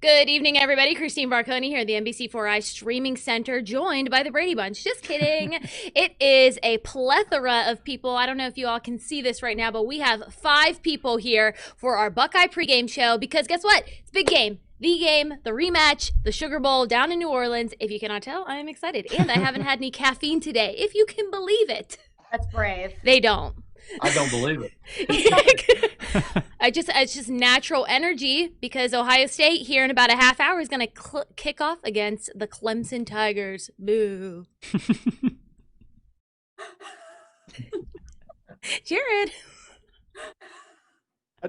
Good evening, everybody. Christine Barconi here at the NBC4i Streaming Center, joined by the Brady Bunch. Just kidding. It is a plethora of people. I don't know if you all can see this right now, but we have 5 people here for our Buckeye pregame show because guess what? It's a big game. The game, the rematch, the Sugar Bowl down in New Orleans. If you cannot tell, I am excited. And I haven't had any caffeine today, if you can believe it. That's brave. They don't. I don't believe it. It's just natural energy because Ohio State here in about a half hour is going to kick off against the Clemson Tigers. Boo. Jared.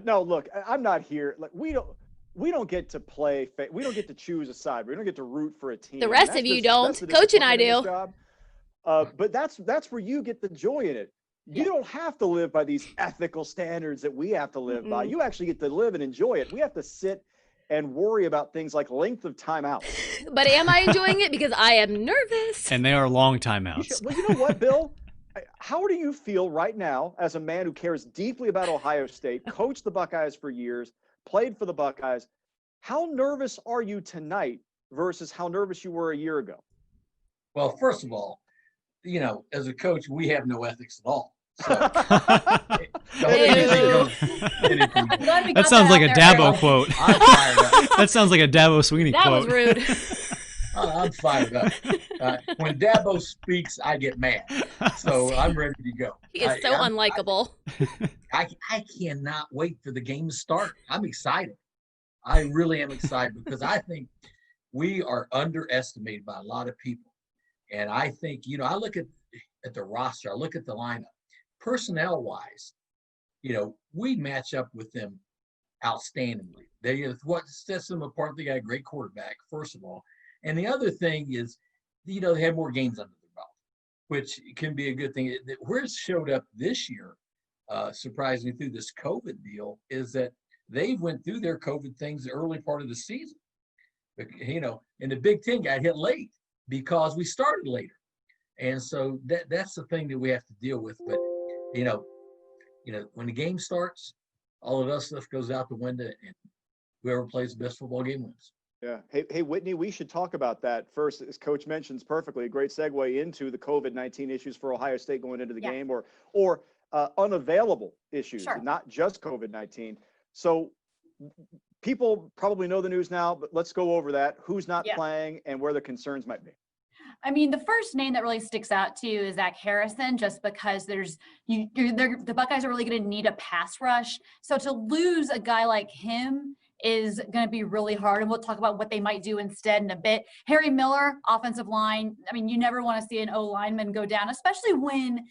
No, look, I'm not here. Like we don't get to play. We don't get to choose a side. We don't get to root for a team. The rest of you don't. Coach and I do. But that's where you get the joy in it. You don't have to live by these ethical standards that we have to live by. You actually get to live and enjoy it. We have to sit and worry about things like length of timeout. But am I enjoying it? Because I am nervous. And they are long timeouts. Well, you know what, Bill? How do you feel right now as a man who cares deeply about Ohio State, coached the Buckeyes for years, played for the Buckeyes? How nervous are you tonight versus how nervous you were a year ago? Well, first of all, as a coach, we have no ethics at all. So, that sounds like a Dabo quote. I'm fired up. That sounds like a Dabo Sweeney that quote. That was rude. I'm fired up. When Dabo speaks, I get mad. So I'm ready to go. He is so unlikable. I cannot wait for the game to start. I'm excited. I really am excited because I think we are underestimated by a lot of people. And I think, I look at the roster, I look at the lineup. Personnel wise, we match up with them outstandingly. What sets them apart, they got a great quarterback, first of all. And the other thing is, they have more games under their belt, which can be a good thing. Where it showed up this year, surprisingly through this COVID deal, is that they went through their COVID things the early part of the season. And the Big Ten got hit late because we started later. And so that's the thing that we have to deal with. But, when the game starts, all of that stuff goes out the window, and whoever plays the best football game wins. Yeah. Hey, Whitney, we should talk about that first. As Coach mentions perfectly, a great segue into the COVID-19 issues for Ohio State going into the game, or unavailable issues, not just COVID-19. So people probably know the news now, but let's go over that. Who's not playing and where the concerns might be. I mean, the first name that really sticks out to you is Zach Harrison, just because the Buckeyes are really going to need a pass rush. So to lose a guy like him is going to be really hard. And we'll talk about what they might do instead in a bit. Harry Miller, offensive line. I mean, you never want to see an O lineman go down, especially when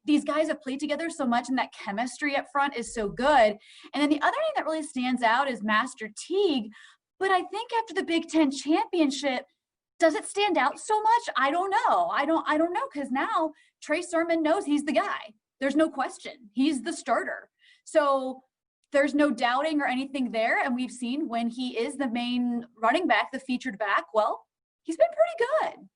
these guys have played together so much and that chemistry up front is so good. And then the other name that really stands out is Master Teague. But I think after the Big Ten championship, does it stand out so much? I don't know. I don't know, because now Trey Sermon knows he's the guy. There's no question. He's the starter. So there's no doubting or anything there. And we've seen when he is the main running back, the featured back, well, he's been pretty good.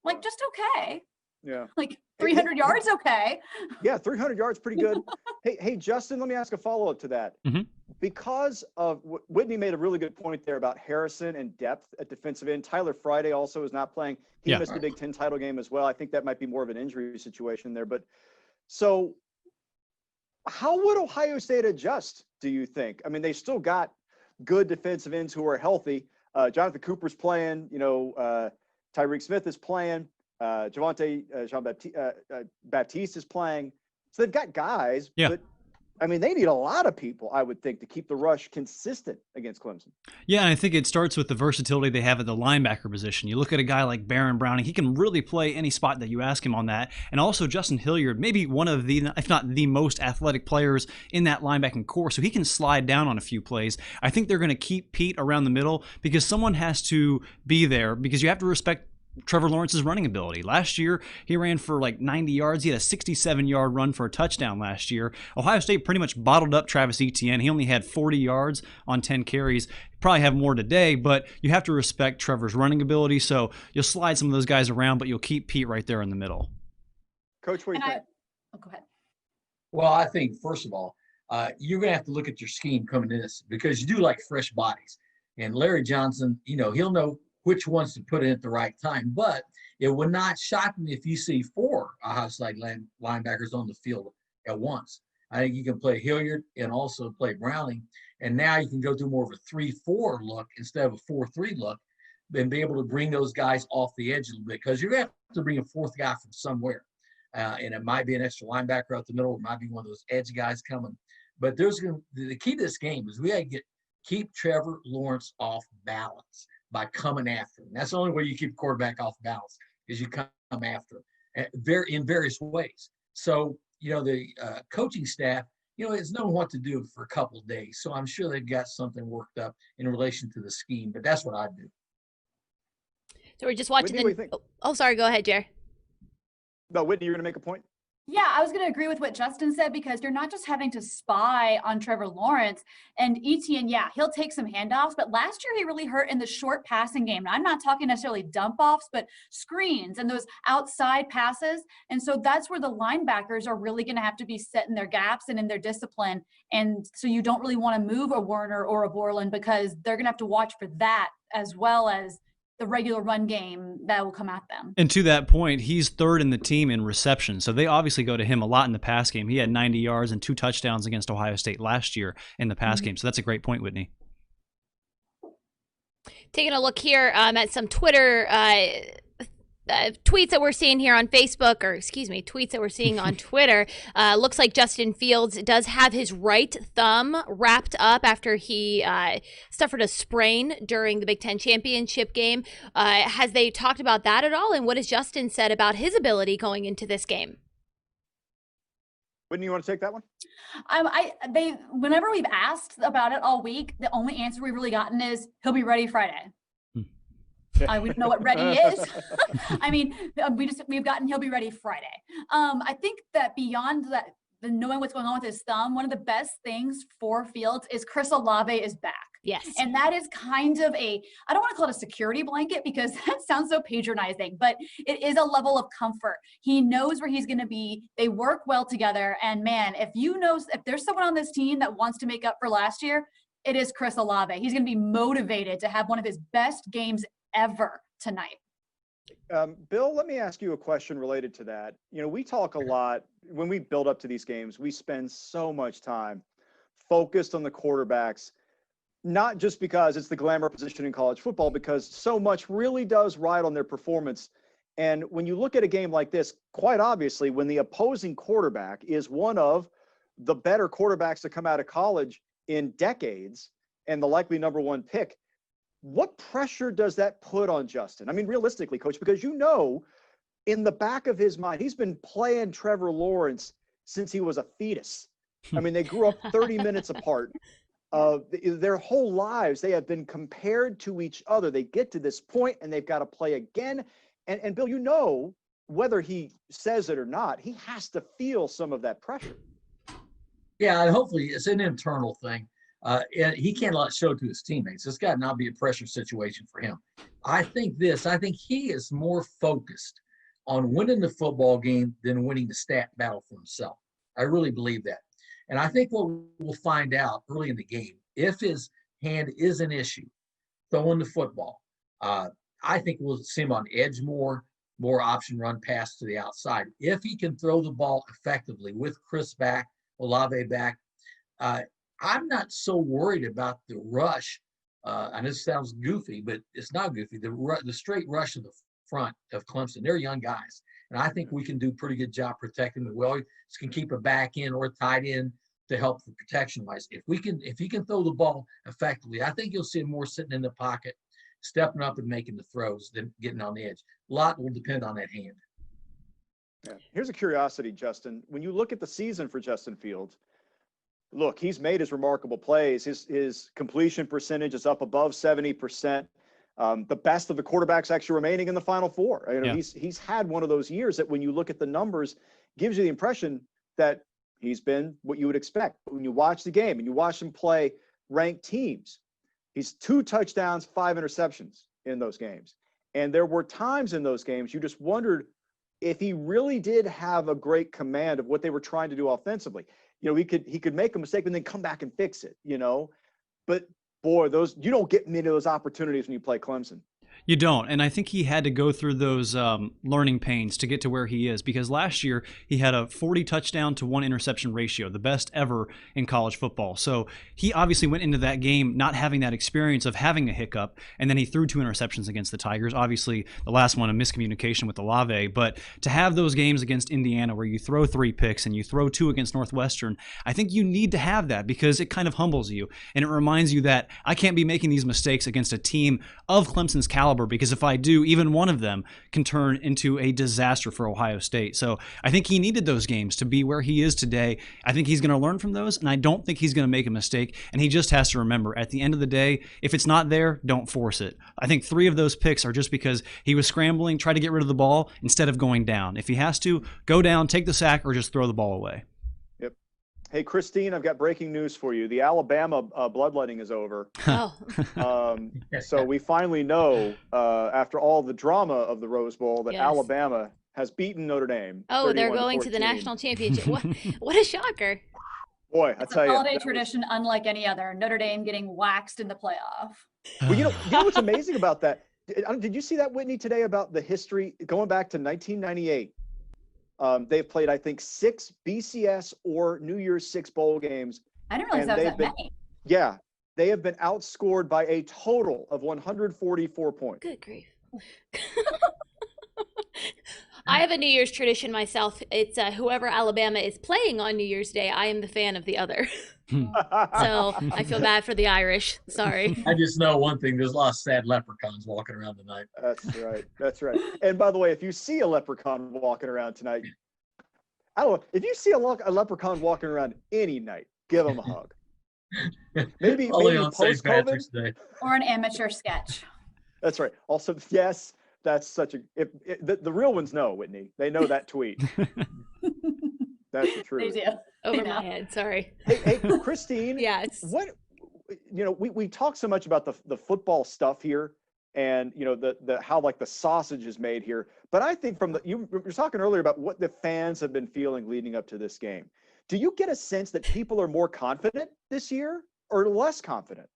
Like, just okay. Yeah. Like 300 yards, okay. Yeah, 300 yards, pretty good. Hey, Justin, let me ask a follow-up to that. Mm-hmm. Because of Whitney made a really good point there about Harrison and depth at defensive end. Tyler Friday also is not playing. He missed the Big Ten title game as well. I think that might be more of an injury situation there. But so how would Ohio State adjust, do you think? I mean, they still got good defensive ends who are healthy. Jonathan Cooper's playing, Tyreek Smith is playing. Javonte Jean-Baptiste is playing. So they've got guys, but I mean, they need a lot of people, I would think, to keep the rush consistent against Clemson. Yeah, and I think it starts with the versatility they have at the linebacker position. You look at a guy like Baron Browning, he can really play any spot that you ask him on that. And also Justin Hilliard, maybe one of the, if not the most athletic players in that linebacking core, so he can slide down on a few plays. I think they're going to keep Pete around the middle because someone has to be there, because you have to respect Trevor Lawrence's running ability. Last year, he ran for like 90 yards. He had a 67-yard run for a touchdown last year. Ohio State pretty much bottled up Travis Etienne. He only had 40 yards on 10 carries. Probably have more today, but you have to respect Trevor's running ability. So you'll slide some of those guys around, but you'll keep Pete right there in the middle. Coach, what do you think? Go ahead. Well, I think, first of all, you're going to have to look at your scheme coming in this, because you do like fresh bodies. And Larry Johnson, he'll know which ones to put in at the right time. But it would not shock me if you see 4 outside linebackers on the field at once. I think you can play Hilliard and also play Browning. And now you can go to more of a 3-4 look instead of a 4-3 look, and be able to bring those guys off the edge a little bit, because you're going to have to bring a 4th guy from somewhere. And it might be an extra linebacker out the middle. It might be one of those edge guys coming. But the key to this game is we got to keep Trevor Lawrence off balance by coming after him. That's the only way you keep a quarterback off balance, is you come after him in various ways. So, the coaching staff, has known what to do for a couple of days. So I'm sure they've got something worked up in relation to the scheme, but that's what I do. So we're just watching Whitney, sorry, go ahead, Jer. No, Whitney, you're going to make a point? Yeah, I was going to agree with what Justin said, because you're not just having to spy on Trevor Lawrence and Etienne. Yeah, he'll take some handoffs, but last year he really hurt in the short passing game. Now, I'm not talking necessarily dump offs, but screens and those outside passes. And so that's where the linebackers are really going to have to be set in their gaps and in their discipline. And so you don't really want to move a Werner or a Borland, because they're going to have to watch for that, as well as the regular run game that will come at them. And to that point, he's 3rd in the team in reception. So they obviously go to him a lot in the pass game. He had 90 yards and 2 touchdowns against Ohio State last year in the pass game. So that's a great point, Whitney. Taking a look here at some Twitter tweets that we're seeing here on Facebook, tweets that we're seeing on Twitter. Looks like Justin Fields does have his right thumb wrapped up after he suffered a sprain during the Big Ten championship game. Has they talked about that at all? And what has Justin said about his ability going into this game? Whitney, you want to take that one? Whenever we've asked about it all week, the only answer we've really gotten is he'll be ready Friday. We don't know what ready is. I mean, we've gotten he'll be ready Friday. I think that beyond that, the knowing what's going on with his thumb, one of the best things for Fields is Chris Olave is back. Yes. And that is kind of I don't want to call it a security blanket, because that sounds so patronizing, but it is a level of comfort. He knows where he's going to be. They work well together. And man, if there's someone on this team that wants to make up for last year, it is Chris Olave. He's going to be motivated to have one of his best games ever tonight. Bill, let me ask you a question related to that. We talk a lot when we build up to these games. We spend so much time focused on the quarterbacks, not just because it's the glamour position in college football, because so much really does ride on their performance. And when you look at a game like this, quite obviously, when the opposing quarterback is one of the better quarterbacks to come out of college in decades and the likely number 1 pick, what pressure does that put on Justin? I mean, realistically, Coach, because in the back of his mind, he's been playing Trevor Lawrence since he was a fetus. I mean, they grew up 30 minutes apart. Their whole lives, they have been compared to each other. They get to this point and they've got to play again. And Bill, whether he says it or not, he has to feel some of that pressure. Yeah, and hopefully it's an internal thing. And he can't let it show to his teammates. It's got to not be a pressure situation for him. I think he is more focused on winning the football game than winning the stat battle for himself. I really believe that. And I think what we'll find out early in the game, if his hand is an issue, throwing the football, I think we'll see him on edge more option run pass to the outside. If he can throw the ball effectively with Chris back, Olave back, I'm not so worried about the rush. And this sounds goofy, but it's not goofy. The straight rush of the front of Clemson, they're young guys. And I think we can do a pretty good job protecting them. We always can keep a back end or a tight end to help the protection-wise. If he can throw the ball effectively, I think you'll see him more sitting in the pocket, stepping up and making the throws than getting on the edge. A lot will depend on that hand. Yeah. Here's a curiosity, Justin. When you look at the season for Justin Fields, look, he's made his remarkable plays. His completion percentage is up above 70%. The best of the quarterbacks actually remaining in the Final Four. He's had one of those years that when you look at the numbers, gives you the impression that he's been what you would expect. But when you watch the game and you watch him play ranked teams, he's 2 touchdowns, 5 interceptions in those games. And there were times in those games you just wondered if he really did have a great command of what they were trying to do offensively. He could make a mistake and then come back and fix it, But boy, you don't get many of those opportunities when you play Clemson. You don't. And I think he had to go through those learning pains to get to where he is, because last year he had a 40 touchdown to 1 interception ratio, the best ever in college football. So he obviously went into that game not having that experience of having a hiccup, and then he threw 2 interceptions against the Tigers. Obviously, the last one, a miscommunication with Olave. But to have those games against Indiana where you throw 3 picks and you throw 2 against Northwestern, I think you need to have that because it kind of humbles you. And it reminds you that I can't be making these mistakes against a team of Clemson's caliber, because if I do, even one of them can turn into a disaster for Ohio State. So I think he needed those games to be where he is today. I think he's going to learn from those, and I don't think he's going to make a mistake. And he just has to remember, at the end of the day, if it's not there, don't force it. I think 3 of those picks are just because he was scrambling, try to get rid of the ball instead of going down. If he has to, go down, take the sack, or just throw the ball away. Hey, Christine, I've got breaking news for you. The Alabama bloodletting is over. Oh. So we finally know, after all the drama of the Rose Bowl, that Yes. Alabama has beaten Notre Dame. Oh, they're going to the 31-14. national championship. What a shocker. Boy, I It's tell a you. holiday tradition unlike any other. Notre Dame getting waxed in the playoff. Well, you know what's amazing about that? Did you see that, Whitney, today about the history going back to 1998? They've played, I think, 6 BCS or New Year's 6 bowl games. I didn't realize And that was they've that been- many. Yeah, they have been outscored by a total of 144 points. Good grief. I have a New Year's tradition myself. It's whoever Alabama is playing on New Year's Day, I am the fan of the other. So I feel bad for the Irish. Sorry. I just know one thing: there's a lot of sad leprechauns walking around tonight. That's right. That's right. And by the way, if you see a leprechaun walking around tonight, I don't know. If you see a leprechaun walking around any night, give him a hug. Maybe Only on St. post-COVID. Patrick's Day. Or an amateur sketch. That's right. Also, yes, that's such a. The real ones know, Whitney. They know that tweet. That's the They truth. do. Over Yeah. my head. Sorry. Hey, Christine. Yes. What, we talk so much about the football stuff here, and the how like the sausage is made here. But I think you were talking earlier about what the fans have been feeling leading up to this game. Do you get a sense that people are more confident this year or less confident?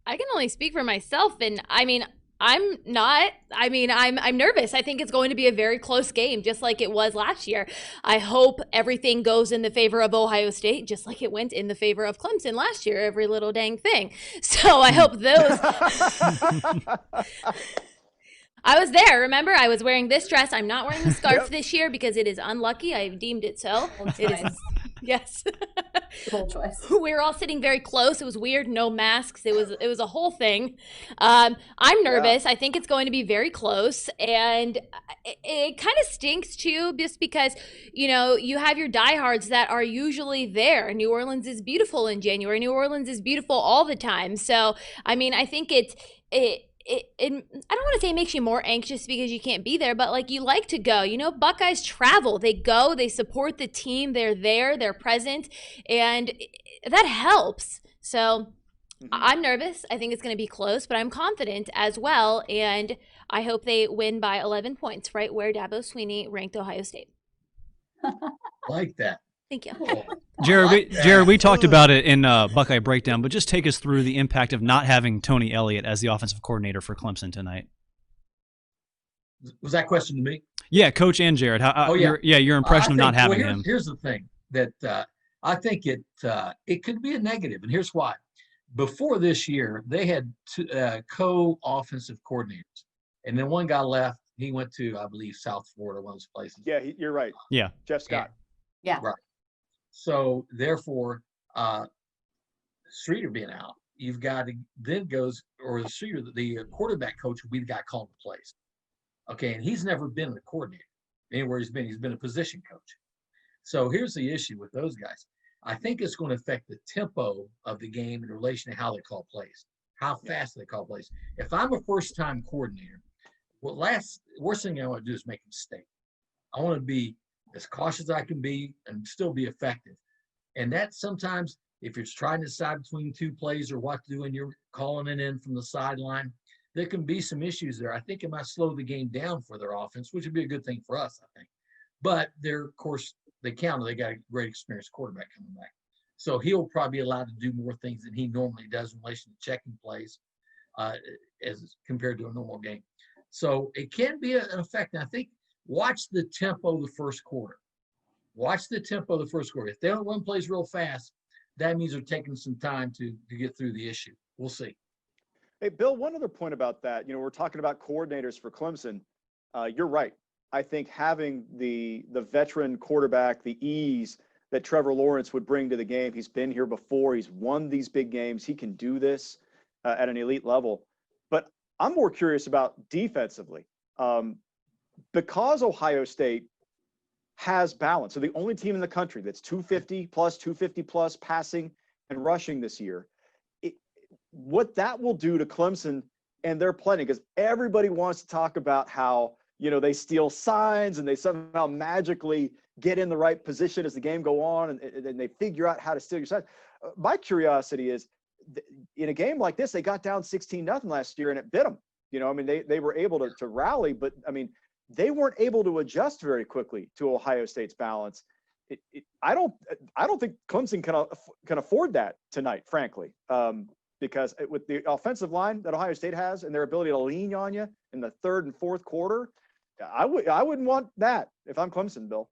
I can only speak for myself, and I mean, I'm not. I mean, I'm nervous. I think it's going to be a very close game, just like it was last year. I hope everything goes in the favor of Ohio State, just like it went in the favor of Clemson last year, every little dang thing. So I hope those. I was there. Remember, I was wearing this dress. I'm not wearing the scarf this year because it is unlucky. I deemed it so. It is. Yes. Bold choice. We were all sitting very close. It was weird. No masks. It was a whole thing. I'm nervous. I think it's going to be very close, and it kind of stinks too, just because you have your diehards that are usually there. New Orleans is beautiful in January. New Orleans is beautiful all the time. So I mean, I think it I don't want to say it makes you more anxious because you can't be there, but like you like to go. Buckeyes travel. They go, they support the team, they're there, they're present, and that helps. So I'm nervous. I think it's going to be close, but I'm confident as well, and I hope they win by 11 points, right where Dabo Swinney ranked Ohio State. Like that. Thank you. Oh, Jared, we talked about it in Buckeye Breakdown, but just take us through the impact of not having Tony Elliott as the offensive coordinator for Clemson tonight. Was that question to me? Yeah, Coach and Jared. Your impression of not having him. Here's the thing that I think it could be a negative, and here's why. Before this year, they had two, co-offensive coordinators, and then one guy left. He went to, I believe, South Florida, one of those places. Yeah, you're right. Yeah. Jeff Scott. Yeah. Right. So therefore, Streeter being out, you've got to then goes, or Streeter, the quarterback coach will be the guy calling the plays. Okay, and he's never been a coordinator anywhere he's been a position coach. So here's the issue with those guys. I think it's going to affect the tempo of the game in relation to how they call plays, how fast they call plays. If I'm a first-time coordinator, worst thing I want to do is make a mistake. I want to be as cautious as I can be and still be effective. And that sometimes, if you're trying to decide between two plays or what to do and you're calling it in from the sideline, there can be some issues there. I think it might slow the game down for their offense, which would be a good thing for us, I think. But they're, of course, they got a great experienced quarterback coming back. So he'll probably be allowed to do more things than he normally does in relation to checking plays as compared to a normal game. So it can be an effect. And I think watch the tempo of the first quarter. Watch the tempo of the first quarter. If they don't run plays real fast, that means they're taking some time to get through the issue. We'll see. Hey, Bill, one other point about that. We're talking about coordinators for Clemson. You're right. I think having the veteran quarterback, the ease that Trevor Lawrence would bring to the game. He's been here before. He's won these big games. He can do this at an elite level. But I'm more curious about defensively. Because Ohio State has balance. So the only team in the country that's 250 plus passing and rushing this year. What that will do to Clemson and their planning, because everybody wants to talk about how, they steal signs and they somehow magically get in the right position as the game go on and they figure out how to steal your signs. My curiosity is, in a game like this, they got down 16-0 last year and it bit them. They were able to rally, but they weren't able to adjust very quickly to Ohio State's balance. I don't think Clemson can afford that tonight, frankly, because with the offensive line that Ohio State has and their ability to lean on you in the third and fourth quarter, I wouldn't want that if I'm Clemson, Bill.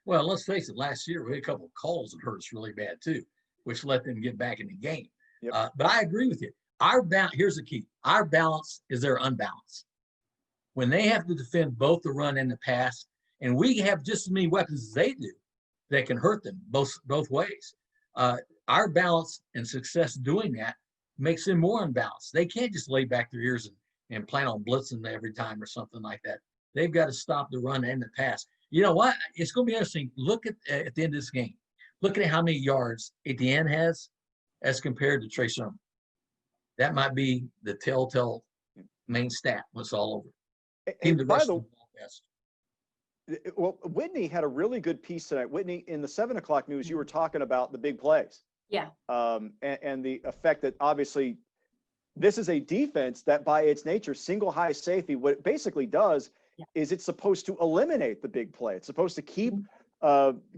Well, let's face it. Last year we had a couple of calls that hurt us really bad too, which let them get back in the game. Yep. But I agree with you. Here's the key: our balance is their unbalance. When they have to defend both the run and the pass, and we have just as many weapons as they do that can hurt them both ways. Our balance and success doing that makes them more unbalanced. They can't just lay back their ears and plan on blitzing every time or something like that. They've got to stop the run and the pass. You know what? It's going to be interesting. Look at the end of this game. Look at how many yards Etienne has as compared to Trey Sermon. That might be the telltale main stat when it's all over. Well, Whitney had a really good piece tonight. Whitney, in the 7 o'clock news, you were talking about the big plays. Yeah. And the effect that obviously this is a defense that by its nature, single high safety, what it basically does is it's supposed to eliminate the big play. It's supposed to keep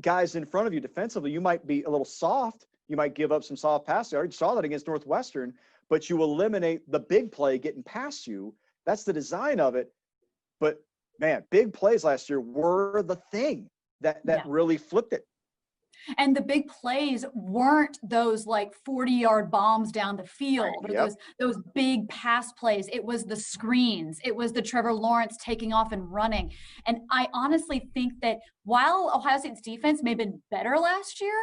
guys in front of you defensively. You might be a little soft. You might give up some soft passes. I already saw that against Northwestern, but you eliminate the big play getting past you. That's the design of it. But man, big plays last year were the thing that really flipped it. And the big plays weren't those like 40-yard bombs down the field, or those big pass plays. It was the screens. It was the Trevor Lawrence taking off and running. And I honestly think that while Ohio State's defense may have been better last year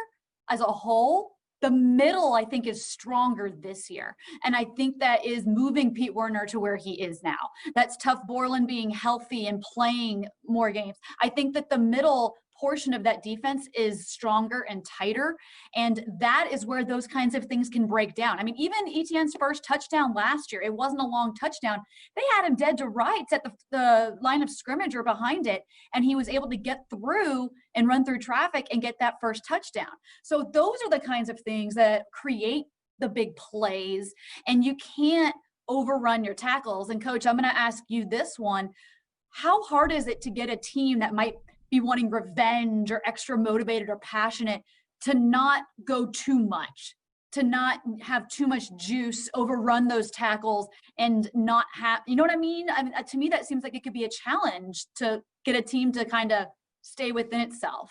as a whole, the middle, I think, is stronger this year. And I think that is moving Pete Werner to where he is now. That's Tough Borland being healthy and playing more games. I think that the middle portion of that defense is stronger and tighter. And that is where those kinds of things can break down. I mean, even Etienne's first touchdown last year, it wasn't a long touchdown. They had him dead to rights at the line of scrimmage or behind it. And he was able to get through and run through traffic and get that first touchdown. So those are the kinds of things that create the big plays. And you can't overrun your tackles. And Coach, I'm going to ask you this one. How hard is it to get a team that might be wanting revenge or extra motivated or passionate to not go too much, to not have too much juice, overrun those tackles and not have, you know what I mean? To me, that seems like it could be a challenge to get a team to kind of stay within itself.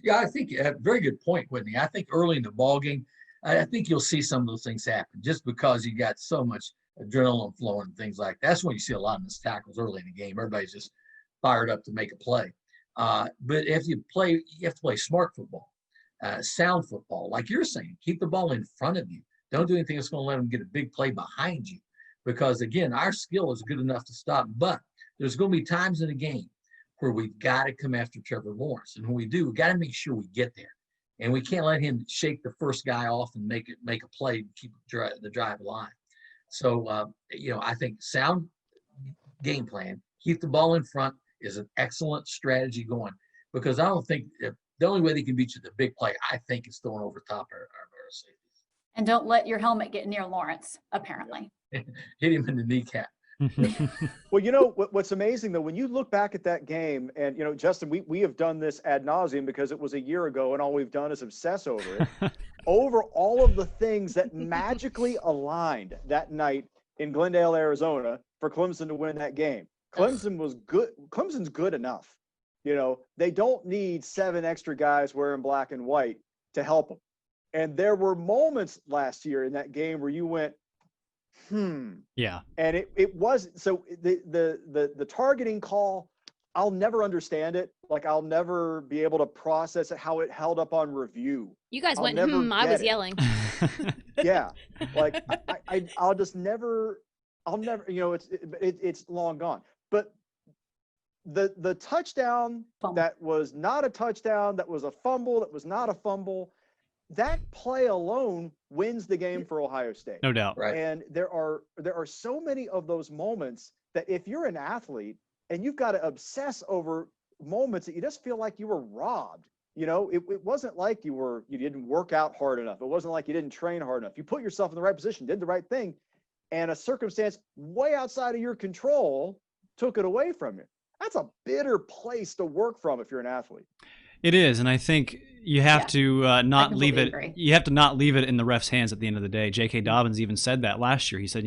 Yeah, I think a very good point, Whitney. I think early in the ball game, I think you'll see some of those things happen just because you got so much adrenaline flowing and things like that. That's when you see a lot of those tackles early in the game. Everybody's just fired up to make a play. But if you have to play smart football, sound football, like you're saying, keep the ball in front of you. Don't do anything that's going to let them get a big play behind you. Because again, our skill is good enough to stop, but there's going to be times in the game where we've got to come after Trevor Lawrence. And when we do, we got to make sure we get there. And we can't let him shake the first guy off and make a play to keep the drive alive. So, I think sound game plan, keep the ball in front is an excellent strategy going, because I don't think the only way they can beat you the big play, I think, is throwing over top our safeties. And don't let your helmet get near Lawrence, apparently. Hit him in the kneecap. Well, you know what's amazing though, when you look back at that game, and you know, Justin, we have done this ad nauseum because it was a year ago, and all we've done is obsess over it. Over all of the things that magically aligned that night in Glendale, Arizona, for Clemson to win that game. Clemson was good. Clemson's good enough. You know, they don't need 7 extra guys wearing black and white to help them. And there were moments last year in that game where you went, Yeah. And it was, so the targeting call, I'll never understand it. Like, I'll never be able to process it, how it held up on review. You guys I'll went, never I was get it. yelling. Yeah. Like I'll just never, you know, it's long gone. But the touchdown that was not a touchdown, that was a fumble, that was not a fumble, that play alone wins the game for Ohio State. No doubt. Right. And there are so many of those moments that if you're an athlete and you've got to obsess over moments that you just feel like you were robbed. You know, it wasn't like you didn't work out hard enough. It wasn't like you didn't train hard enough. You put yourself in the right position, did the right thing, and a circumstance way outside of your control took it away from you. That's a bitter place to work from if you're an athlete. It is, and I think you have to not leave it. agree. You have to not leave it in the ref's hands at the end of the day. J.K. Dobbins even said that last year. He said,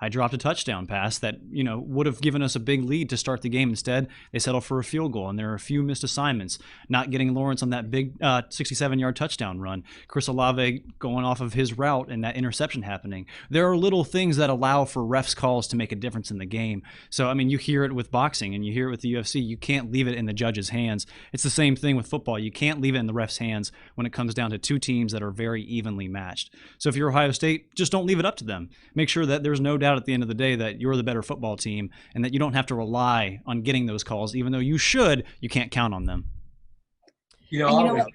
I dropped a touchdown pass that would have given us a big lead to start the game. Instead, they settled for a field goal, and there are a few missed assignments. Not getting Lawrence on that big 67-yard touchdown run. Chris Olave going off of his route and that interception happening. There are little things that allow for refs' calls to make a difference in the game. So I mean, you hear it with boxing and you hear it with the UFC. You can't leave it in the judge's hands. It's the same thing with football. You can't leave it in the ref's hands when it comes down to 2 teams that are very evenly matched. So if you're Ohio State, just don't leave it up to them. Make sure that there's no doubt at the end of the day that you're the better football team and that you don't have to rely on getting those calls. Even though you should, you can't count on them. Excuse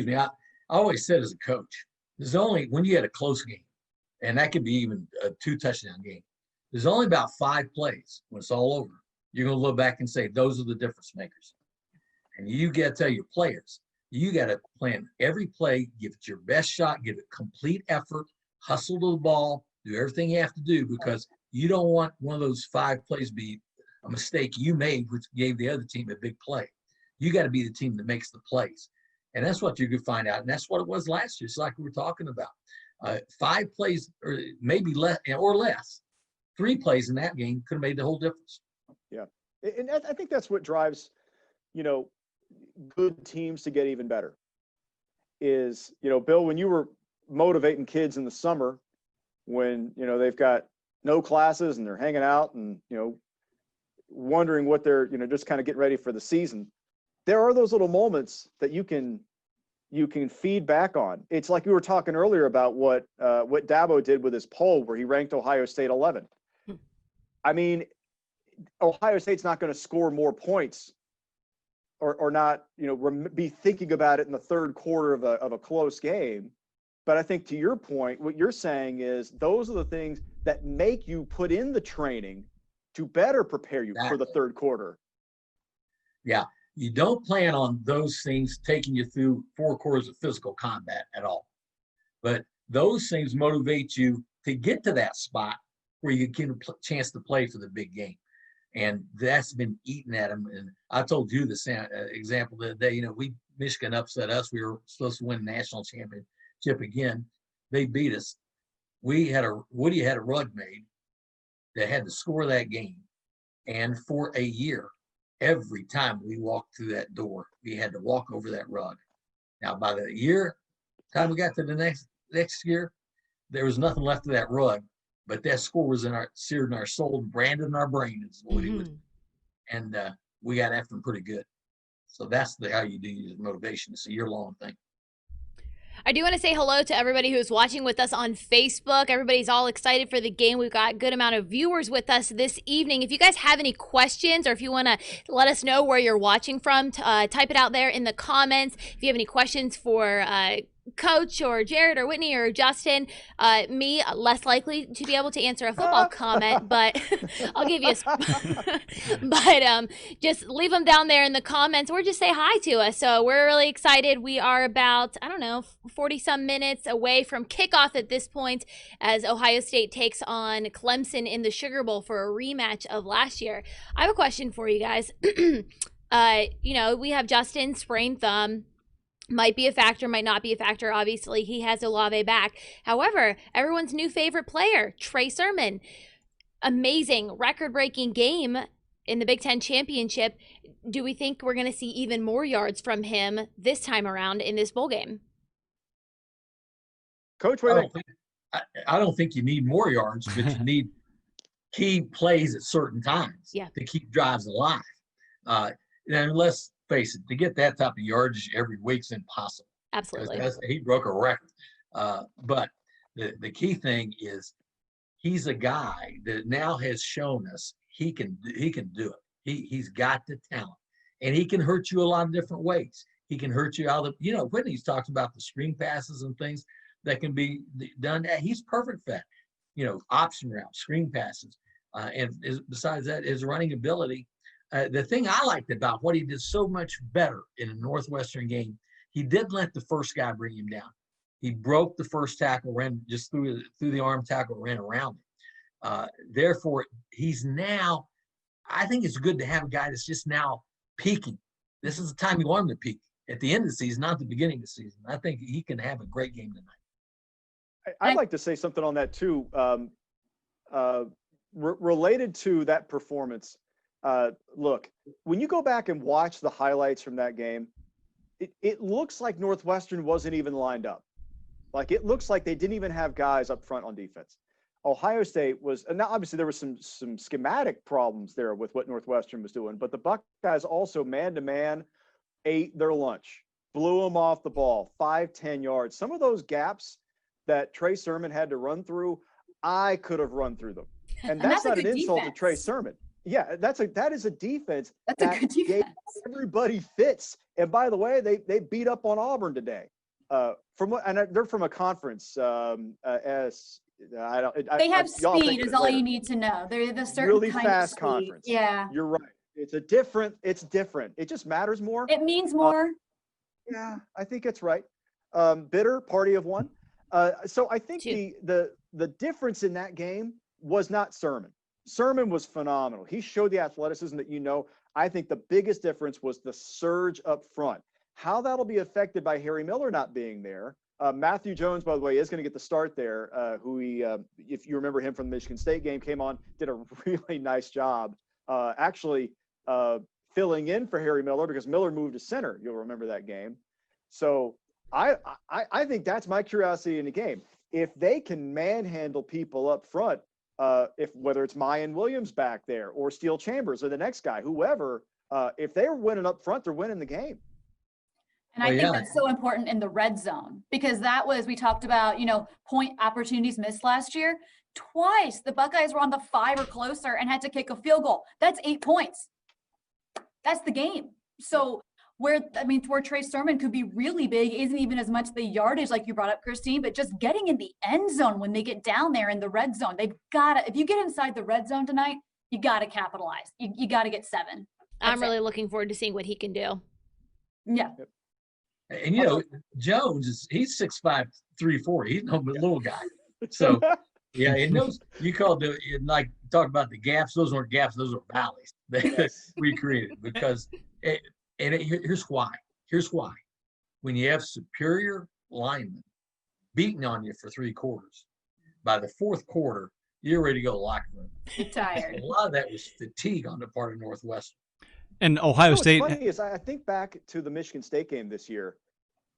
me, I always said as a coach, there's only, when you had a close game, and that could be even a 2-touchdown game, there's only about 5 plays when it's all over. You're going to look back and say, those are the difference makers. And you got to tell your players, you got to plan every play, give it your best shot, give it complete effort, hustle to the ball, do everything you have to do, because you don't want one of those 5 plays to be a mistake you made, which gave the other team a big play. You got to be the team that makes the plays. And that's what you could find out. And that's what it was last year. It's like we were talking about. 5 plays, or maybe less, 3 plays in that game could have made the whole difference. Yeah. And I think that's what drives, good teams to get even better is, Bill, when you were motivating kids in the summer, when, they've got no classes and they're hanging out and, wondering what they're, just kind of getting ready for the season, there are those little moments that you can feed back on. It's like we were talking earlier about what Dabo did with his poll where he ranked Ohio State 11. I mean, Ohio State's not going to score more points or not, be thinking about it in the third quarter of a close game. But I think to your point, what you're saying is those are the things that make you put in the training to better prepare you for the third quarter. Yeah. You don't plan on those things taking you through 4 quarters of physical combat at all. But those things motivate you to get to that spot where you get a chance to play for the big game. And that's been eating at them. And I told you the same example the other day. Michigan upset us. We were supposed to win the national championship again. They beat us. Woody had a rug made that had to score that game. And for a year, every time we walked through that door, we had to walk over that rug. Now, by the time we got to the next year, there was nothing left of that rug. But that score was seared in our soul, branded in our brain. Is what he was, and we got after him pretty good. So that's how you do use motivation. It's a year-long thing. I do want to say hello to everybody who's watching with us on Facebook. Everybody's all excited for the game. We've got a good amount of viewers with us this evening. If you guys have any questions or if you want to let us know where you're watching from, type it out there in the comments. If you have any questions for Coach or Jared or Whitney or Justin. Me, less likely to be able to answer a football comment, but I'll give you but just leave them down there in the comments or just say hi to us. So we're really excited. We are about, I don't know, 40 some minutes away from kickoff at this point as Ohio State takes on Clemson in the Sugar Bowl for a rematch of last year. I have a question for you guys. We have Justin sprained thumb. Might be a factor, might not be a factor. Obviously, he has Olave back. However, everyone's new favorite player, Trey Sermon. Amazing, record-breaking game in the Big Ten Championship. Do we think we're going to see even more yards from him this time around in this bowl game? Coach, what do you think? I don't think you need more yards, but you need key plays at certain times to keep drives alive. And let's face it, to get that type of yardage every week's impossible. Absolutely. He broke a record. But the key thing is he's a guy that now has shown us he can do it. He's got the talent, and he can hurt you a lot of different ways. He can hurt you out of Whitney's talked about the screen passes and things that can be done. He's perfect for that. Option routes, screen passes, and besides that, his running ability. The thing I liked about what he did so much better in a Northwestern game, he didn't let the first guy bring him down. He broke the first tackle, ran just through the arm tackle, ran around it. Therefore, he's now, I think it's good to have a guy that's just now peaking. This is the time you want him to peak, at the end of the season, not the beginning of the season. I think he can have a great game tonight. I'd like to say something on that too. Related to that performance, look, when you go back and watch the highlights from that game, it looks like Northwestern wasn't even lined up. Like, it looks like they didn't even have guys up front on defense. Ohio State was, and now obviously there was some schematic problems there with what Northwestern was doing, but the Buckeyes also man-to-man ate their lunch, blew them off the ball, 5-10 yards. Some of those gaps that Trey Sermon had to run through, I could have run through them. And that's not an insult to Trey Sermon. Yeah, that is a defense that's a good defense. Everybody fits. And by the way, they beat up on Auburn today. They're from a conference. They have speed is all you need to know. They're the certain really kind fast of speed. conference. Yeah, you're right. It's different. It just matters more. It means more. Yeah, I think it's right. Bitter party of one. So I think the difference in that game was not Sermon. Sermon was phenomenal. He showed the athleticism that I think the biggest difference was the surge up front. How that'll be affected by Harry Miller not being there. Matthew Jones, by the way, is going to get the start there. Who he, if you remember him from the Michigan State game, came on, did a really nice job. Actually filling in for Harry Miller because Miller moved to center. You'll remember that game. So I think that's my curiosity in the game. If they can manhandle people up front, whether it's Mayan Williams back there or Steele Chambers or the next guy, whoever, if they're winning up front, they're winning the game. And I think that's so important in the red zone because that was, we talked about, point opportunities missed last year. Twice the Buckeyes were on the 5 or closer and had to kick a field goal. That's 8 points. That's the game. So where Trey Sermon could be really big isn't even as much the yardage like you brought up, Christine, but just getting in the end zone when they get down there in the red zone. They've got to, if you get inside the red zone tonight, you got to capitalize. You got to get 7. I'm really looking forward to seeing what he can do. Yeah. And Jones he's 6'5", 340. He's no little guy. So yeah, and those you called talk about the gaps. Those weren't gaps. Those are valleys that we created because. Here's why. When you have superior linemen beating on you for 3 quarters, by the 4th quarter, you're ready to go to the locker room. You're tired. A lot of that was fatigue on the part of Northwestern. And Ohio State. What's funny is I think back to the Michigan State game this year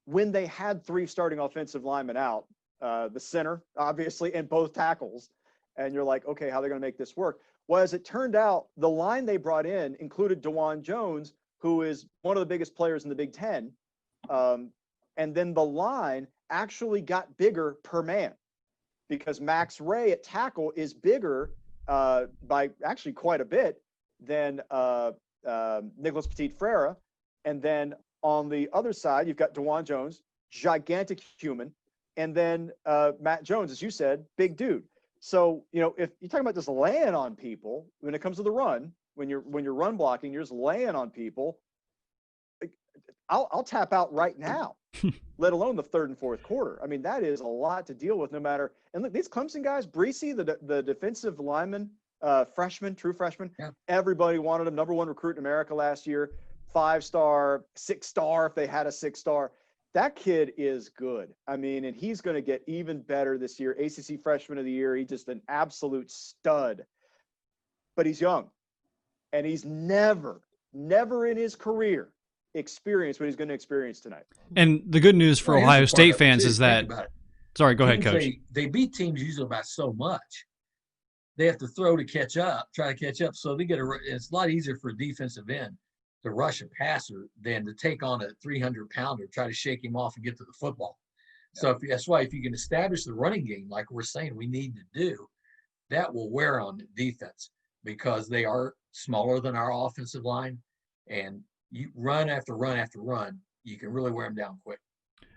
when they had 3 starting offensive linemen out, the center, obviously, and both tackles. And you're like, okay, how are they going to make this work? Well, as it turned out, the line they brought in included DeJuan Jones, who is one of the biggest players in the Big Ten. And then the line actually got bigger per man because Max Ray at tackle is bigger by actually quite a bit than Nicholas Petit-Frere. And then on the other side, you've got DeJuan Jones, gigantic human, and then Matt Jones, as you said, big dude. So, you know, if you're talking about just laying on people when it comes to the run, when you're run blocking, you're just laying on people. I'll tap out right now, let alone the third and fourth quarter. I mean, that is a lot to deal with no matter. And look, these Clemson guys, Breesy, the defensive lineman, freshman, true freshman, everybody wanted him. Number 1 recruit in America last year, 5-star, 6-star if they had a 6-star. That kid is good. I mean, and he's going to get even better this year. ACC Freshman of the Year. He's just an absolute stud. But he's young. And he's never in his career experienced what he's going to experience tonight. And the good news for Ohio State fans is that – sorry, go ahead, Coach. They beat teams usually by so much. They have to throw to catch up, try to catch up. So they get it's a lot easier for a defensive end to rush a passer than to take on a 300-pounder, try to shake him off and get to the football. So that's why if you can establish the running game like we're saying we need to do, that will wear on the defense because they are smaller than our offensive line, and you run after run after run, you can really wear them down quick.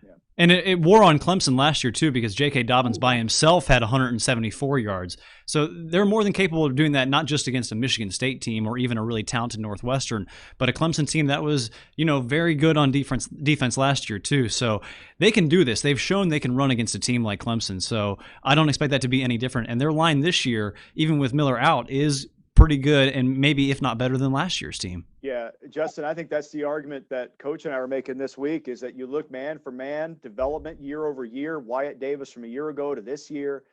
Yeah. And it wore on Clemson last year, too, because J.K. Dobbins by himself had 174 yards. So they're more than capable of doing that, not just against a Michigan State team or even a really talented Northwestern, but a Clemson team that was, you know, very good on defense last year, too. So they can do this. They've shown they can run against a team like Clemson. So I don't expect that to be any different. And their line this year, even with Miller out, is pretty good and maybe, if not better than last year's team. Yeah, Justin, I think that's the argument that Coach and I are making this week is that you look man for man, development year over year, Wyatt Davis from a year ago to this year.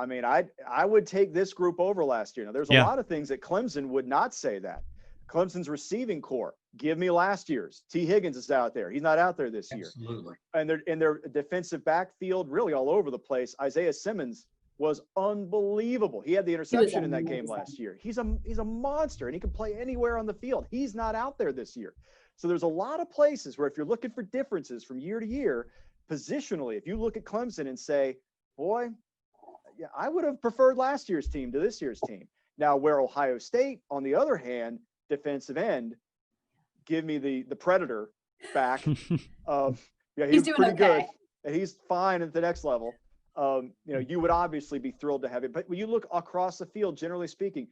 I mean, I would take this group over last year. Now, there's a lot of things that Clemson would not say that. Clemson's receiving core, give me last year's. T. Higgins is out there. He's not out there this year. Absolutely. And they're in their defensive backfield, really all over the place. Isaiah Simmons was unbelievable. He had the interception in that game last year. He's a monster, and he can play anywhere on the field. He's not out there this year. So there's a lot of places where if you're looking for differences from year to year, positionally, if you look at Clemson and say, boy, yeah, I would have preferred last year's team to this year's team. Now, where Ohio State, on the other hand, defensive end, give me the Predator back. He's doing pretty okay. good. And he's fine at the next level. You would obviously be thrilled to have it. But when you look across the field, generally speaking,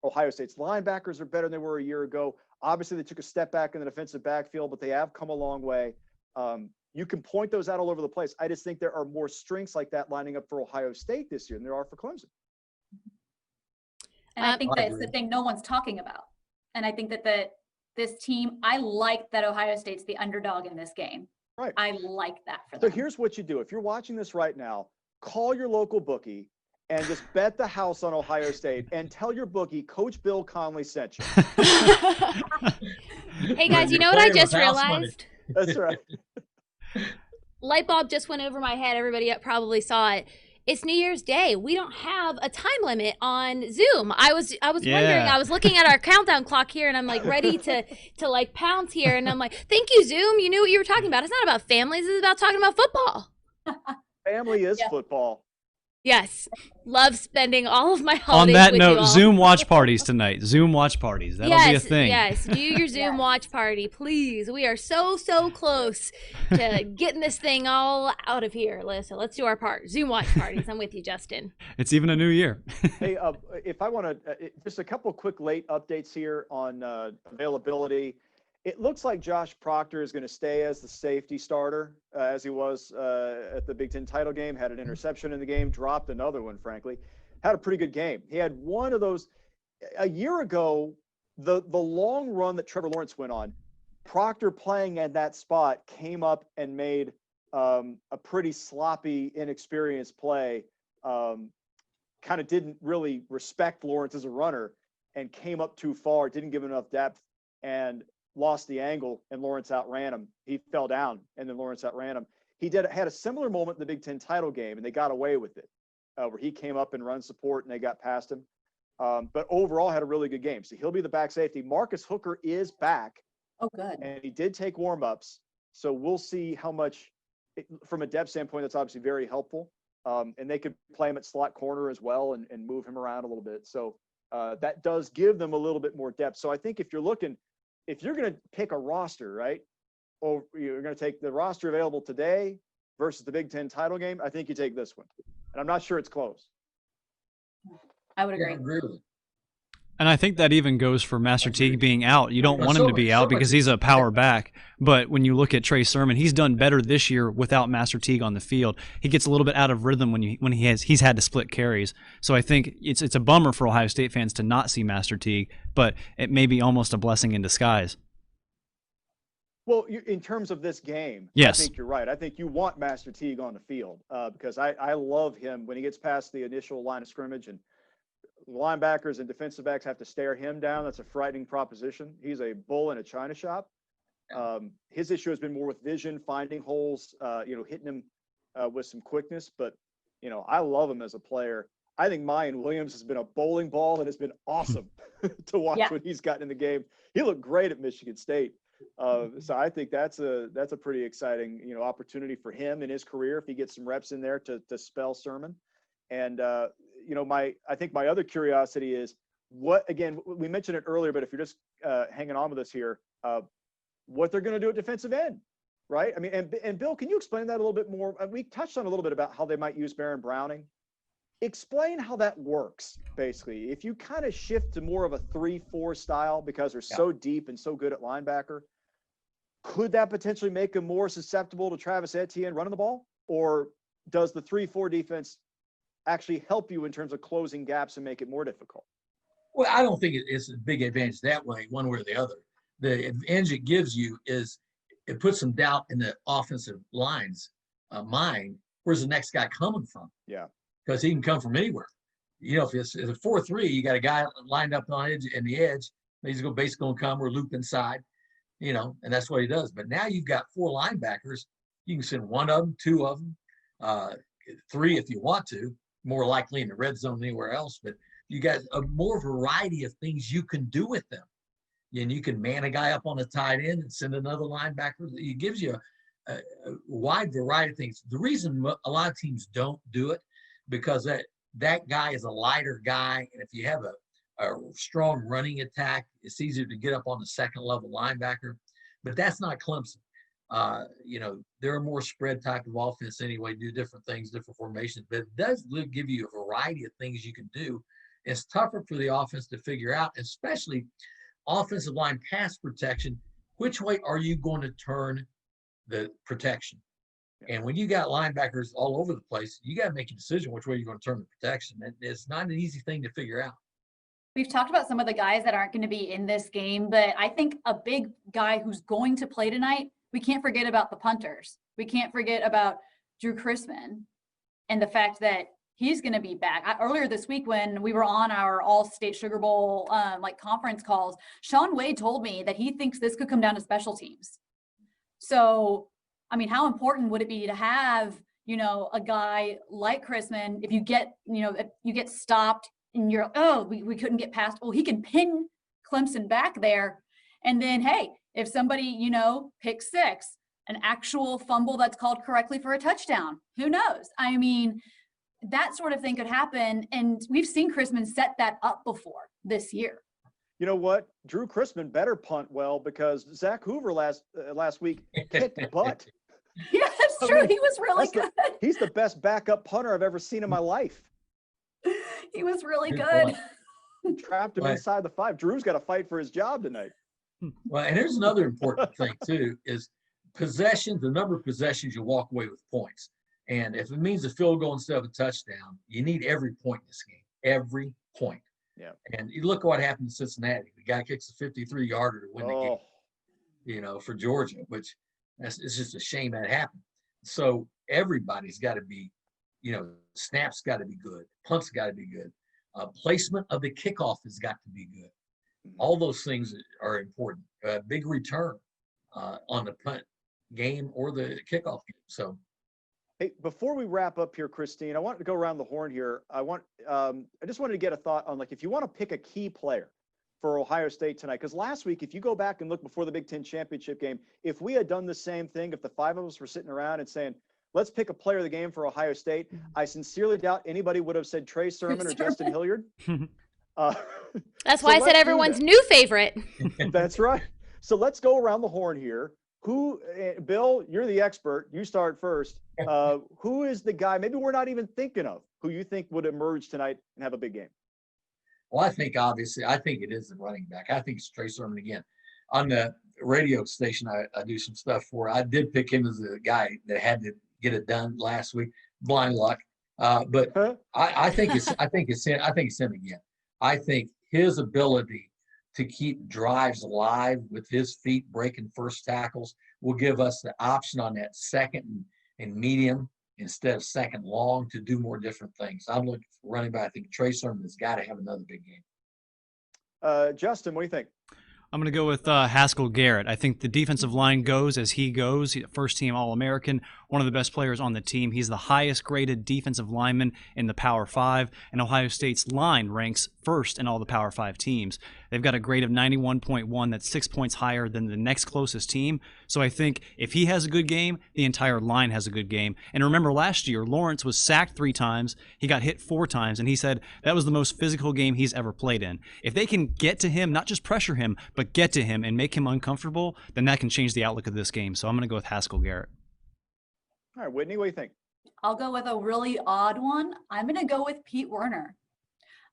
Ohio State's linebackers are better than they were a year ago. Obviously, they took a step back in the defensive backfield, but they have come a long way. You can point those out all over the place. I just think there are more strengths like that lining up for Ohio State this year than there are for Clemson. And I think that's the thing no one's talking about. And I think that this team, I like that Ohio State's the underdog in this game. Right. I like that for them. So here's what you do. If you're watching this right now, call your local bookie and just bet the house on Ohio State and tell your bookie Coach Bill Conley sent you. Hey, guys, you know what I just realized? That's right. Light bulb just went over my head. Everybody probably saw it. It's New Year's Day. We don't have a time limit on Zoom. I was wondering. I was looking at our countdown clock here, and I'm like ready to like pounce here, and I'm like, thank you, Zoom. You knew what you were talking about. It's not about families. It's about talking about football. Family is football. Yes. Love spending all of my holidays On that with note, you all. Zoom watch parties tonight. Zoom watch parties. That'll be a thing. Yes, do your Zoom watch party, please. We are so close to getting this thing all out of here. Let's do our part. Zoom watch parties. I'm with you, Justin. It's even a new year. Hey, if I want to, just a couple quick late updates here on availability. It looks like Josh Proctor is going to stay as the safety starter, as he was at the Big Ten title game. Had an interception in the game, dropped another one, frankly. Had a pretty good game. He had one of those a year ago, the long run that Trevor Lawrence went on. Proctor playing at that spot came up and made a pretty sloppy, inexperienced play. Kind of didn't really respect Lawrence as a runner and came up too far, didn't give him enough depth, and lost the angle, and Lawrence outran him. He fell down, and then Lawrence outran him. He had a similar moment in the Big Ten title game, and they got away with it, where he came up and run support, and they got past him. But overall, had a really good game. So he'll be the back safety. Marcus Hooker is back. Oh, good. And he did take warm-ups. So we'll see how much, from a depth standpoint, that's obviously very helpful. And they could play him at slot corner as well and move him around a little bit. So that does give them a little bit more depth. So I think if you're going to pick a roster, right, or you're going to take the roster available today versus the Big Ten title game, I think you take this one. And I'm not sure it's close. I would Yeah, agree. I agree with it. And I think that even goes for Master Teague being out. You don't Well, want him to be out Sermon because he's a power back. But when you look at Trey Sermon, he's done better this year without Master Teague on the field. He gets a little bit out of rhythm when he's had to split carries. So I think it's a bummer for Ohio State fans to not see Master Teague, but it may be almost a blessing in disguise. Well, in terms of this game, yes. I think you're right. I think you want Master Teague on the field because I love him when he gets past the initial line of scrimmage and linebackers and defensive backs have to stare him down. That's a frightening proposition. He's a bull in a china shop. His issue has been more with vision, finding holes, hitting him with some quickness. But, I love him as a player. I think Mayan Williams has been a bowling ball and has been awesome to watch when he's gotten in the game. He looked great at Michigan State. So I think that's a pretty exciting, opportunity for him in his career if he gets some reps in there to spell Sermon. And, I think my other curiosity is we mentioned it earlier, but if you're just hanging on with us here, what they're going to do at defensive end, right? I mean, and Bill, can you explain that a little bit more? We touched on a little bit about how they might use Baron Browning. Explain how that works, basically. If you kind of shift to more of a 3-4 style because they're so deep and so good at linebacker, could that potentially make them more susceptible to Travis Etienne running the ball? Or does the 3-4 defense actually help you in terms of closing gaps and make it more difficult? Well, I don't think it's a big advantage that way, one way or the other. The advantage it gives you is it puts some doubt in the offensive line's mind. Where's the next guy coming from? Yeah. Because he can come from anywhere. If it's a 4-3, you got a guy lined up on the edge. He's basically going to come or loop inside, and that's what he does. But now you've got 4 linebackers. You can send 1 of them, 2 of them, 3 if you want to, more likely in the red zone than anywhere else. But you got a more variety of things you can do with them. And you can man a guy up on the tight end and send another linebacker. It gives you a wide variety of things. The reason a lot of teams don't do it, because that guy is a lighter guy, and if you have a strong running attack, it's easier to get up on the second level linebacker. But that's not Clemson. They're a more spread type of offense anyway, do different things, different formations, but it does give you a variety of things you can do. It's tougher for the offense to figure out, especially offensive line pass protection. Which way are you going to turn the protection? And when you got linebackers all over the place, you got to make a decision which way you're going to turn the protection. It's not an easy thing to figure out. We've talked about some of the guys that aren't going to be in this game, but I think a big guy who's going to play tonight, we can't forget about the punters. We can't forget about Drew Chrisman and the fact that he's going to be back. Earlier this week when we were on our All-State Sugar Bowl conference calls, Sean Wade told me that he thinks this could come down to special teams. So, I mean, how important would it be to have, a guy like Chrisman, if you get stopped and you're, we couldn't get past, well, he can pin Clemson back there. And then, hey, if somebody, picks 6, an actual fumble that's called correctly for a touchdown, who knows? I mean, that sort of thing could happen. And we've seen Chrisman set that up before this year. You know what? Drew Chrisman better punt well because Zach Hoover last week kicked butt. Yeah, that's true. He was really good. He's the best backup punter I've ever seen in my life. He was really good. Trapped him inside the 5. Drew's got to fight for his job tonight. Well, and here's another important thing too, is possessions, the number of possessions you walk away with points. And if it means a field goal instead of a touchdown, you need every point in this game, every point. Yeah. And you look at what happened in Cincinnati. The guy kicks a 53-yarder to win the game, for Georgia, which it's just a shame that happened. So everybody's got to be, snaps got to be good. Punts got to be good. Placement of the kickoff has got to be good. All those things are important. Big return on the punt game or the kickoff game. So, hey, before we wrap up here, Christine, I want to go around the horn here. I just wanted to get a thought on if you want to pick a key player for Ohio State tonight, because last week, if you go back and look before the Big Ten championship game, if we had done the same thing, if the 5 of us were sitting around and saying, let's pick a player of the game for Ohio State, I sincerely doubt anybody would have said Trey Sermon or Justin Hilliard. That's why I said everyone's new favorite. That's right. So let's go around the horn here. Bill, you're the expert. You start first. Who is the guy, maybe we're not even thinking of, who you think would emerge tonight and have a big game? Well, I think it is the running back. I think it's Trey Sermon again. On the radio station I do some stuff for, I did pick him as a guy that had to get it done last week. Blind luck. But I think it's him again. I think his ability to keep drives alive with his feet breaking first tackles will give us the option on that second and medium instead of second long to do more different things. I'm looking for running back. I think Trey Sermon has got to have another big game. Justin, what do you think? I'm going to go with Haskell Garrett. I think the defensive line goes as he goes. First team All-American, one of the best players on the team. He's the highest graded defensive lineman in the Power 5, and Ohio State's line ranks first in all the Power 5 teams. They've got a grade of 91.1. That's 6 points higher than the next closest team. So I think if he has a good game, the entire line has a good game. And remember last year, Lawrence was sacked 3 times. He got hit 4 times, and he said that was the most physical game he's ever played in. If they can get to him, not just pressure him, but get to him and make him uncomfortable, then that can change the outlook of this game. So I'm going to go with Haskell Garrett. All right, Whitney, what do you think? I'll go with a really odd one. I'm going to go with Pete Werner.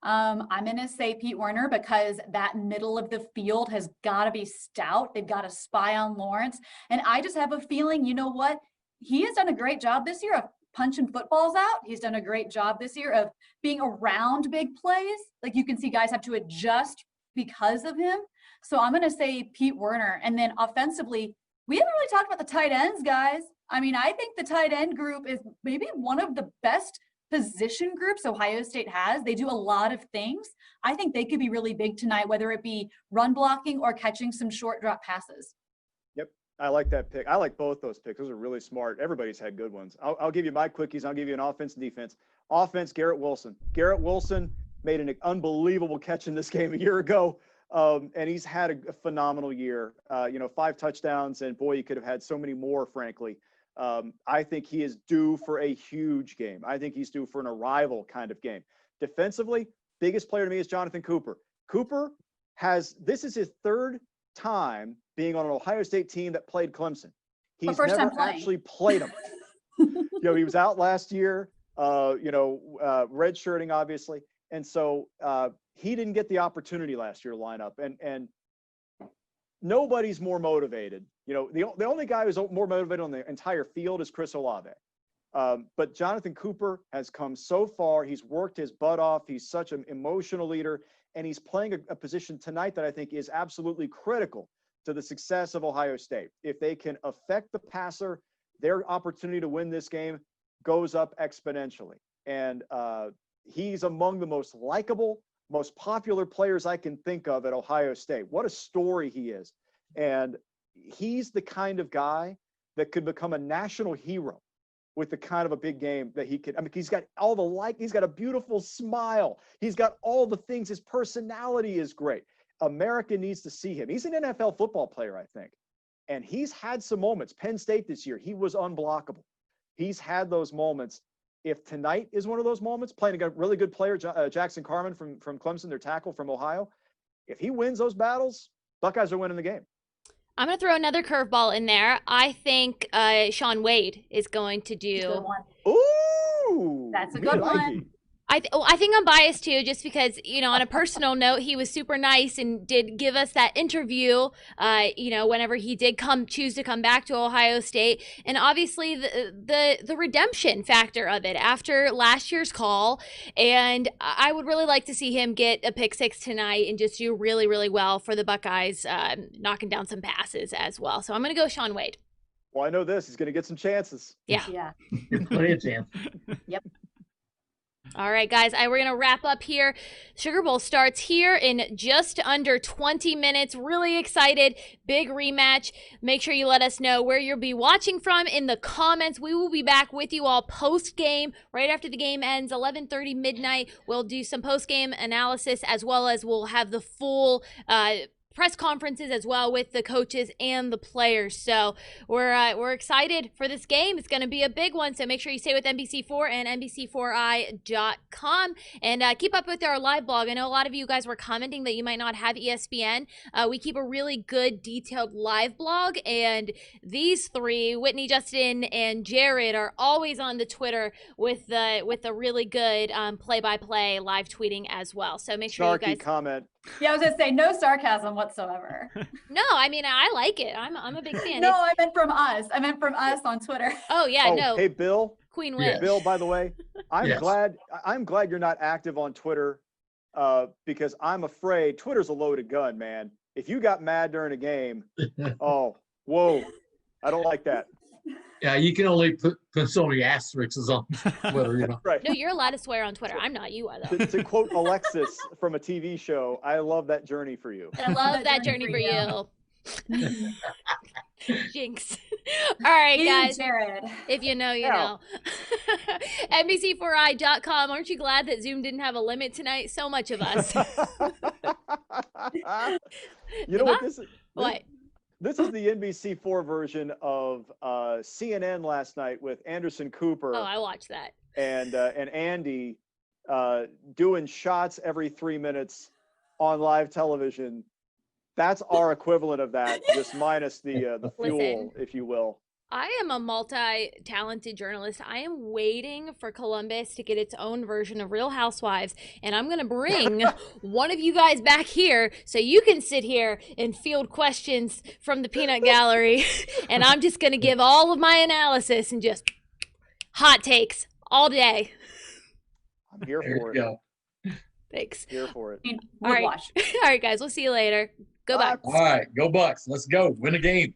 I'm going to say Pete Werner because that middle of the field has got to be stout. They've got to spy on Lawrence. And I just have a feeling, you know what? He has done a great job this year of punching footballs out. He's done a great job this year of being around big plays. Like you can see guys have to adjust because of him. So I'm going to say Pete Werner. And then offensively, we haven't really talked about the tight ends, guys. I mean, I think the tight end group is maybe one of the best position groups Ohio State has. They do a lot of things. I think they could be really big tonight, whether it be run blocking or catching some short drop passes. Yep, I like that pick. I like both those picks. Those are really smart. Everybody's had good ones. I'll give you my quickies. I'll give you an offense and defense. Offense, Garrett Wilson. Garrett Wilson made an unbelievable catch in this game a year ago. And he's had a phenomenal year, 5 touchdowns, and boy, he could have had so many more, frankly. I think he is due for a huge game. I think he's due for an arrival kind of game. Defensively, biggest player to me is Jonathan Cooper. This is his 3rd time being on an Ohio State team that played Clemson. He's never actually played them. He was out last year, redshirting, obviously. And so he didn't get the opportunity last year to line up. And nobody's more motivated. The only guy who's more motivated on the entire field is Chris Olave. But Jonathan Cooper has come so far. He's worked his butt off. He's such an emotional leader. And he's playing a position tonight that I think is absolutely critical to the success of Ohio State. If they can affect the passer, their opportunity to win this game goes up exponentially. And he's among the most likable, most popular players I can think of at Ohio State. What a story he is. And he's the kind of guy that could become a national hero with the kind of a big game that he could. I mean, he's got he's got a beautiful smile. He's got all the things. His personality is great. America needs to see him. He's an NFL football player, I think. And he's had some moments. Penn State this year, he was unblockable. He's had those moments. If tonight is one of those moments, playing a really good player, Jackson Carman from Clemson, their tackle from Ohio, if he wins those battles, Buckeyes are winning the game. I'm going to throw another curveball in there. I think Shaun Wade is going to do. Ooh, that's a good one. I think I'm biased too, just because, on a personal note, he was super nice and did give us that interview, whenever he did choose to come back to Ohio State. And obviously the redemption factor of it after last year's call. And I would really like to see him get a pick 6 tonight and just do really, really well for the Buckeyes, knocking down some passes as well. So I'm going to go Shaun Wade. Well, I know this. He's going to get some chances. Yeah. Plenty of chance. Yep. All right, guys, we're going to wrap up here. Sugar Bowl starts here in just under 20 minutes. Really excited. Big rematch. Make sure you let us know where you'll be watching from in the comments. We will be back with you all post-game, right after the game ends, 11:30 midnight. We'll do some post-game analysis, as well as we'll have the full press conferences as well with the coaches and the players. So we're excited for this game. It's going to be a big one. So make sure you stay with NBC4 and NBC4i.com and keep up with our live blog. I know a lot of you guys were commenting that you might not have ESPN. We keep a really good detailed live blog, and these three, Whitney, Justin, and Jared, are always on the Twitter with a really good play-by-play live tweeting as well. So make sure you guys comment. Yeah, I was gonna say no sarcasm whatsoever. No, I mean I like it. I'm a big fan. No, I meant from us. I meant from us on Twitter. Oh yeah, no. Hey Bill. Queen Yeah. Witch. Bill, by the way, I'm Yes. glad you're not active on Twitter, because I'm afraid Twitter's a loaded gun, man. If you got mad during a game, oh, whoa, I don't like that. Yeah, you can only put so many asterisks on Twitter, you know. Right. No, you're allowed to swear on Twitter. I'm not. You are though. To quote Alexis from a TV show, I love that journey for you. I love that journey for you. Jinx. All right, guys. Jared. If you know, you know. NBC4i.com. Aren't you glad that Zoom didn't have a limit tonight? So much of us. You know what this is? What? This is the NBC4 version of CNN last night with Anderson Cooper Oh, I watched that. and Andy doing shots every 3 minutes on live television. That's our equivalent of that, just minus the fuel, Listen. if you will. I am a multi-talented journalist. I am waiting for Columbus to get its own version of Real Housewives, and I'm going to bring one of you guys back here so you can sit here and field questions from the peanut gallery, and I'm just going to give all of my analysis and just hot takes all day. I'm here There for you it. go. Thanks. Here for it. All right. Watch. All right, guys. We'll see you later. Go back. All right, go Bucks. Let's go. Win a game.